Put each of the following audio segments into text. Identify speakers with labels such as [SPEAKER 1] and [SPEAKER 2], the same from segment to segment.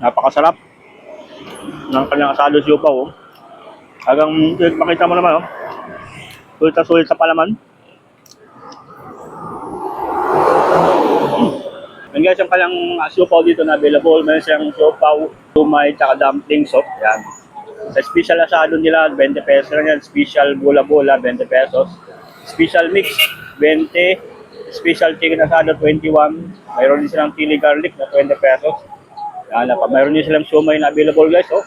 [SPEAKER 1] Napakasarap ng kanyang asado siopaw. Oh. Hanggang makita mo naman, oh. Sulit na sulit sa palaman. Yan guys, yung kanyang siopaw dito na available. Meron siyang siopaw, tumay, tsaka dumplings. Oh. Yan. Sa special asado nila, 20 pesos lang yan. Special bola-bola, 20 pesos. Special mix, 20. Special chicken asado, 21. Mayroon din silang chili garlic na 20 pesos. Yan, mayroon din silang siomay na available guys. Oh.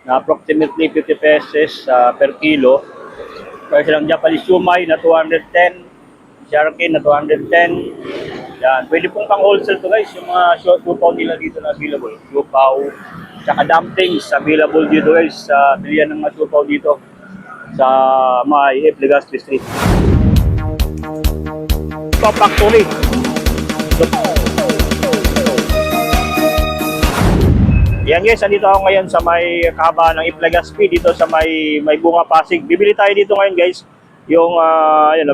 [SPEAKER 1] Na approximately 50 pesos per kilo. Mayroon silang Japanese siomay na 210. Sharkin na 210. Yan, pwede pong pang wholesale to guys, yung mga siopaw nila dito na available. Siopaw, tsaka dumplings available dito guys sa bilihan ng mga siopaw dito sa may Legazpi Street. Siopaw Factory. Yan guys, andito ako ngayon sa may kahaba ng Legazpi dito sa may bunga Pasig. Bibili tayo dito ngayon guys yung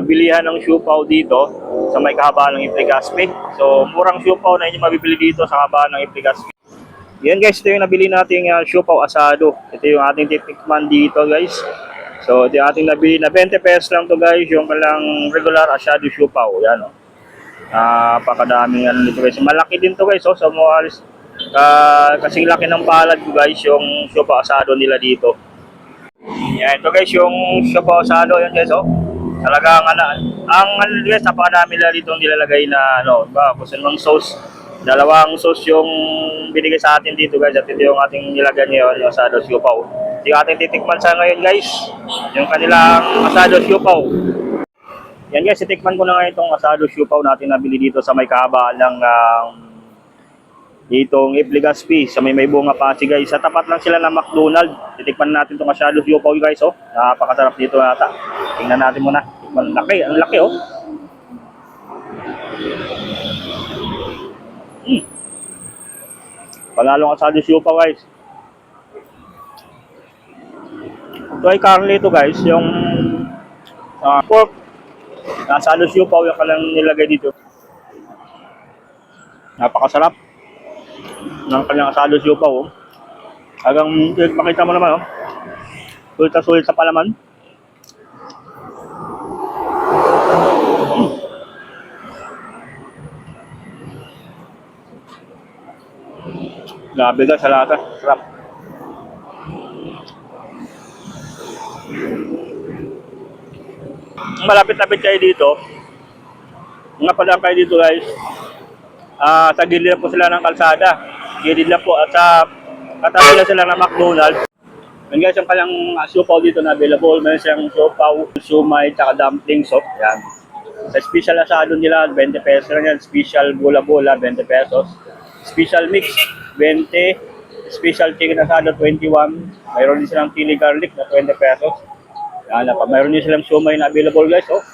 [SPEAKER 1] bilihan ng siopaw dito sa may kahaba ng Legazpi. So murang siopaw na inyo mabibili dito sa kahaba ng Legazpi. Yan guys, ito yung nabili nating siopaw asado. Ito yung ating titikman dito guys. So ito yung ating nabili na 20 pesos lang to guys, yung palang regular asado siopaw. Yan o. Napakadaming nito guys. Malaki din to guys. So sa mga kasing laki ng palad ko guys yung siopaw asado nila dito. Yan, ito guys yung siopaw asado yan guys. Oh. Talagang ang guys, napakadami nila dito nilalagay na kung saan mang sauce. Dalawang sauce yung binigay sa atin dito guys, at ito yung ating nilagay ngayon, yung asado siopaw. Ito yung ating titikman sa ngayon guys, yung kanilang asado siopaw. Yan guys, titikman ko na ngayon itong asado siopaw natin nabili dito sa may kahaba ng ditong Legazpi sa may bunga Pasig guys. Sa tapat lang sila ng McDonald's. Titikman natin itong asado siopaw guys. Oh. Napakasarap dito nata. Tingnan natin muna. Ang laki oh. Panalong asado siopaw guys. Ito ay currently ito guys, yung pork asado siopaw yung kalang nilagay dito. Napakasarap ng kanyang asado siopaw. Oh. Hanggang makita mo naman, oh. Sulit na sulit sa palaman. Grabe guys, sa lasa. Sarap. Malapit-lapit kayo dito. Mga padaan kayo dito guys. Sa gilid na po sila ng kalsada. Gilid na po at sa katabi na sila ng McDonald's. Yan guys, yung kanyang siopaw dito na available. Meron siyang siopaw, siomay, tsaka dumplings. So, yan. Sa special asado nila, 20 pesos lang yan. Special bola-bola, 20 pesos. Special mix, 20. Special chicken asado, 21. Mayroon din silang chili garlic na 20 pesos. Yan, mayroon din silang siomay na available guys. Oh,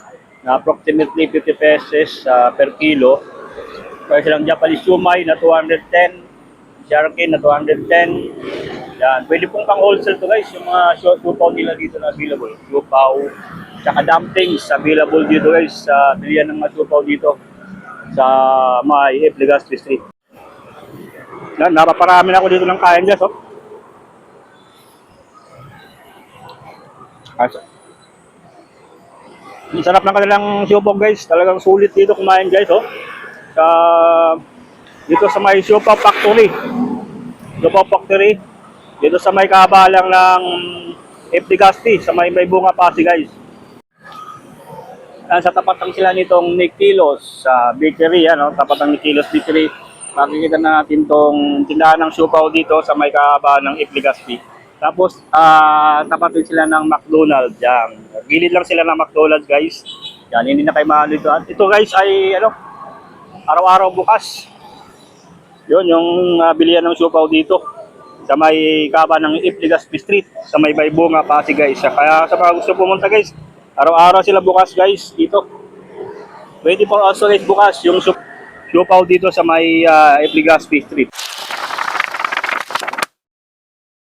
[SPEAKER 1] na approximately 50 pesos per kilo. Mayroon silang Japanese siomay na 210. Sharkin na 210. Yan, pwede pong pang wholesale to guys, yung mga siopaw nila dito na available. Siopaw, tsaka dumplings available dito guys sa bilihan ng mga siopaw dito sa may Legazpi Street. Yan, napaparami na ako dito ng kain guys. Oh. Ang sarap ng kanilang siopaw guys, talagang sulit dito kumain guys. Oh. Dito sa may Siopaw Factory. Siopaw Factory. Dito sa may kabalang ng Legazpi, sa may bunga Pasig guys. Sa tapat lang sila nitong Nikilos Bakery, tapat ng Nikilos Bakery. Makikita na natin tong tindahan ng siopaw dito sa may kabalang ng Legazpi. Tapos tapat din sila ng McDonald's. Yan. Gilid lang sila ng McDonald's guys. Yan, hindi na kayo mahal dito. At ito guys ay araw-araw bukas. Yun yung bilihan ng siopaw dito sa may kaba ng Legazpi Street sa may bunga Pasig guys. Kaya sa mga gusto pumunta guys, araw-araw sila bukas guys dito. 24 hours guys bukas yung siopaw dito sa may Legazpi Street.